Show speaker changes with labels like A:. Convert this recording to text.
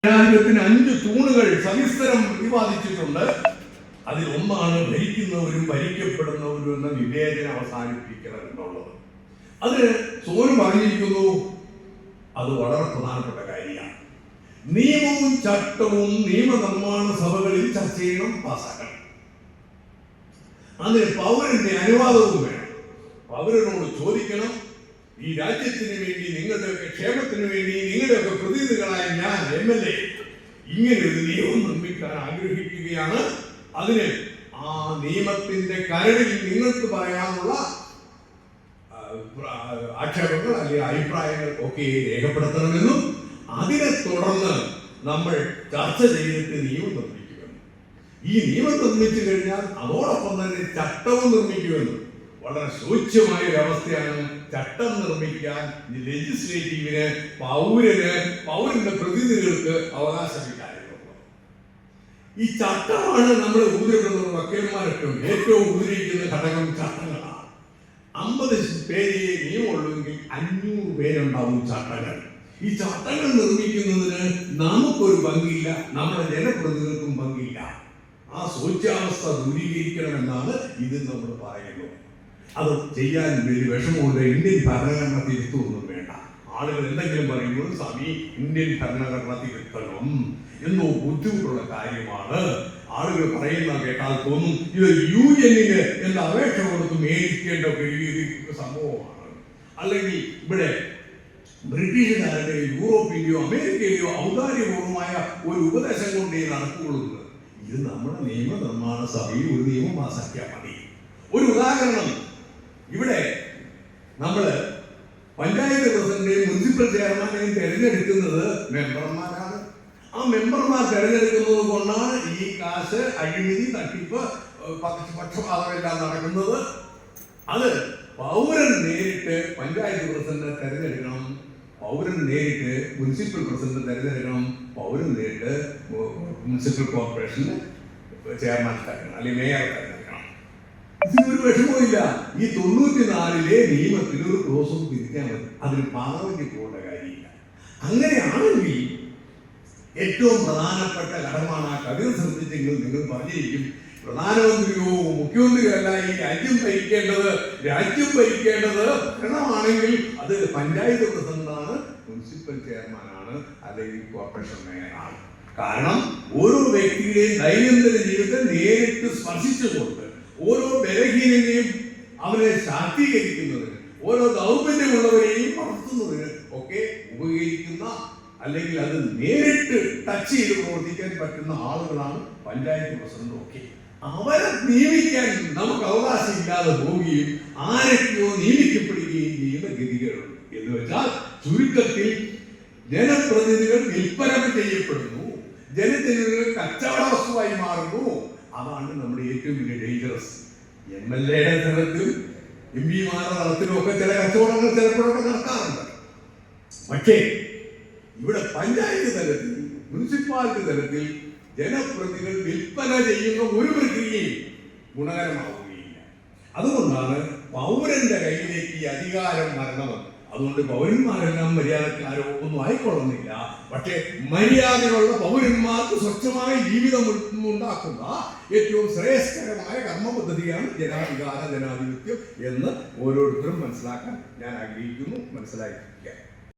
A: ജനാധിപത്യത്തിന് 5 തൂണുകൾ സവിസ്തരം പ്രതിപാദിച്ചിട്ടുണ്ട്. അതിൽ ഒന്നാണ് ഭരിക്കുന്നവരും ഭരിക്കപ്പെടുന്നവരും എന്ന വിവേചനം അവസാനിപ്പിക്കണം എന്നുള്ളത്. അത് സോനു പറഞ്ഞിരിക്കുന്നു. അത് വളരെ പ്രധാനപ്പെട്ട കാര്യമാണ്. നിയമവും ചട്ടവും നിയമനിർമ്മാണ സഭകളിൽ ചർച്ച ചെയ്യണം, പാസ്സാക്കണം. അതിന് പൗരന്റെ അനുവാദവും വേണം. പൗരനോട് ചോദിക്കണം, ഈ രാജ്യത്തിന് വേണ്ടി, നിങ്ങളുടെയൊക്കെ ക്ഷേമത്തിന് വേണ്ടി, നിങ്ങളുടെയൊക്കെ പ്രതിനിധികളായ ഞാൻ MLA ഇങ്ങനെ ഒരു നിയമം നിർമ്മിക്കാൻ ആഗ്രഹിക്കുകയാണ്. അതിന് ആ നിയമത്തിന്റെ കരടിൽ നിങ്ങൾക്ക് പറയാനുള്ള ആക്ഷേപങ്ങൾ അല്ലെങ്കിൽ അഭിപ്രായങ്ങൾ ഒക്കെ രേഖപ്പെടുത്തണമെന്നും അതിനെ തുടർന്ന് നമ്മൾ ചർച്ച ചെയ്തിട്ട് നിയമം നിർമ്മിക്കുമെന്നും, ഈ നിയമം നിർമ്മിച്ചു കഴിഞ്ഞാൽ അതോടൊപ്പം തന്നെ ചട്ടവും നിർമ്മിക്കുമെന്നും. വളരെ സൂക്ഷ്മമായ ഒരു അവസ്ഥയാണ് ചട്ടം നിർമ്മിക്കാൻ ലെജിസ്ലേറ്റീവിന്, പൗരന്റെ പ്രതിനിധികൾക്ക് അവകാശമില്ലായിരുന്നു. ഈ ചട്ടമാണ് നമ്മൾ ഊതിരിക്കുന്ന വക്കീലന്മാരൊക്കെ ഏറ്റവും ഊതിരിക്കുന്ന ഘടകം ചട്ടങ്ങളാണ്. 50 പേര് നിയമമുള്ളെങ്കിൽ 500 പേരുണ്ടാവും ചട്ടങ്ങൾ. ഈ ചട്ടങ്ങൾ നിർമ്മിക്കുന്നതിന് നമുക്കൊരു പങ്കില്ല, നമ്മുടെ ജനപ്രതിനിധികൾക്കും പങ്കില്ല. ആ ശോച്യാവസ്ഥ ദൂരീകരിക്കണമെന്നാണ് ഇത് നമ്മൾ പറയുന്നത്. അത് ചെയ്യാൻ വലിയ വിഷമമുണ്ട്. ഇന്ത്യൻ ഭരണഘടന തിരുത്തൊന്നും വേണ്ട. ആളുകൾ എന്തെങ്കിലും പറയുമ്പോൾ സ്വാമി ഇന്ത്യൻ ഭരണഘടന തിരുത്തണം എന്നോ ബുദ്ധിമുട്ടുള്ള കാര്യമാണ്. ആളുകൾ പറയുന്ന കേട്ടാൽ തോന്നും ഇത് UN-ന് എന്ന അപേക്ഷ കൊടുത്ത് മേടിക്കേണ്ട ഒരു സംഭവമാണ്. അല്ലെങ്കിൽ ഇവിടെ ബ്രിട്ടീഷുകാരുടെ യൂറോപ്പിന്റെയോ അമേരിക്കയിലെയോ ഔദാര്യപൂർവമായ ഒരു ഉപദേശം കൊണ്ടേ നടക്കുകയുള്ളൂ. ഇത് നമ്മുടെ നിയമനിർമ്മാണ സഭയിൽ ഒരു നിയമം പാസാക്കിയാൽ മതി. ഒരു ഉദാഹരണം, ഇവിടെ നമ്മൾ പഞ്ചായത്ത് പ്രസിഡന്റെയും മുനിസിപ്പൽ ചെയർമാനെയും തിരഞ്ഞെടുക്കുന്നത് മെമ്പർമാരാണ്. ആ മെമ്പർമാർ തിരഞ്ഞെടുക്കുന്നത് കൊണ്ടാണ് ഈ കാശ്, അഴിമതി, തട്ടിപ്പ്, പക്ഷപാതമെല്ലാം നടക്കുന്നത്. അത് പൗരൻ നേരിട്ട് പഞ്ചായത്ത് പ്രസിഡന്റ് തിരഞ്ഞെടുക്കണം, പൗരൻ നേരിട്ട് മുനിസിപ്പൽ പ്രസിഡന്റ് തിരഞ്ഞെടുക്കണം, പൗരൻ നേരിട്ട് മുനിസിപ്പൽ കോർപ്പറേഷന് ചെയർമാൻ തിരഞ്ഞെടുക്കണം, അല്ലെങ്കിൽ മേയർ തിരഞ്ഞെടുക്കണം. ഇതിനൊരു വിഷമമില്ല. ഈ 94-ലെ നിയമത്തിൽ ഒരു ക്ലോസും തിരിക്കാൻ മതി. അതിന് പാർലമെന്റിൽ പോകേണ്ട കാര്യമില്ല. അങ്ങനെയാണെങ്കിൽ ഏറ്റവും പ്രധാനപ്പെട്ട ഘടകമാണ് ആ കവിത ശ്രദ്ധിച്ചെങ്കിൽ നിങ്ങൾ പറഞ്ഞിരിക്കും, പ്രധാനമന്ത്രിയോ മുഖ്യമന്ത്രിയോ അല്ല ഈ രാജ്യം ഭരിക്കേണ്ടത് ഭരണമാണെങ്കിൽ അത് പഞ്ചായത്ത് പ്രസിഡന്റാണ്, മുനിസിപ്പൽ ചെയർമാനാണ്, അല്ലെങ്കിൽ കോർപ്പറേഷൻ മേയറാണ്. കാരണം ഓരോ വ്യക്തിയുടെയും ദൈനംദിന ജീവിതത്തെ നേരിട്ട് സ്പർശിച്ചുകൊണ്ട് ഓരോ ബലഹീനനെയും അവരെ ശാക്തീകരിക്കുന്നതിന്, ഓരോ ദൗർബല്യമുള്ളവരെയും വളർത്തുന്നതിന് ഒക്കെ ഉപകരിക്കുന്ന, അല്ലെങ്കിൽ അത് നേരിട്ട് ടച്ച് ചെയ്ത് പ്രവർത്തിക്കാൻ പറ്റുന്ന ആളുകളാണ് പഞ്ചായത്ത് പ്രസിഡന്റ്. ഒക്കെ അവരെ നിയമിക്കാൻ നമുക്ക് അവകാശമില്ലാതെ പോവുകയും ആരൊക്കെയോ നിയമിക്കപ്പെടുകയും ചെയ്യുന്ന ഗതികളുണ്ട്. എന്ന് വെച്ചാൽ ചുരുക്കത്തിൽ ജനപ്രതിനിധികൾ വിൽപ്പന ചെയ്യപ്പെടുന്നു, ജനപ്രതിനിധികൾ കച്ചവട വസ്തുവായി മാറുന്നു. അതാണ് നമ്മുടെ ഏറ്റവും വലിയ ഡേഞ്ചറസ്. MLA-യുടെ തലത്തിലും MP-മാരുടെ തലത്തിലും ഒക്കെ ചില കച്ചവടങ്ങൾ ചിലപ്പോഴൊക്കെ നടക്കാറുണ്ട്. പക്ഷേ ഇവിടെ പഞ്ചായത്ത് തലത്തിൽ, മുനിസിപ്പാലിറ്റി തലത്തിൽ ജനപ്രതിനിധികൾ വിൽപ്പന ചെയ്യുന്ന ഒരു പ്രക്രിയയും ഗുണകരമാവുകയില്ല. അതുകൊണ്ടാണ് പൗരന്റെ കയ്യിലേക്ക് ഈ അധികാരം വരണമെന്ന്. അതുകൊണ്ട് പൗരന്മാരെല്ലാം മര്യാദക്കാരോ ഒന്നും ആയിക്കൊള്ളുന്നില്ല. പക്ഷേ മര്യാദയുള്ള പൗരന്മാർക്ക് സ്വച്ഛമായ ജീവിതം ഉണ്ടാക്കുന്ന ഏറ്റവും ശ്രേഷ്ഠകരമായ കർമ്മ പദ്ധതിയാണ് ജനാധിപത്യം എന്ന് ഓരോരുത്തരും മനസ്സിലാക്കാൻ ഞാൻ ആഗ്രഹിക്കുന്നു. മനസ്സിലായി.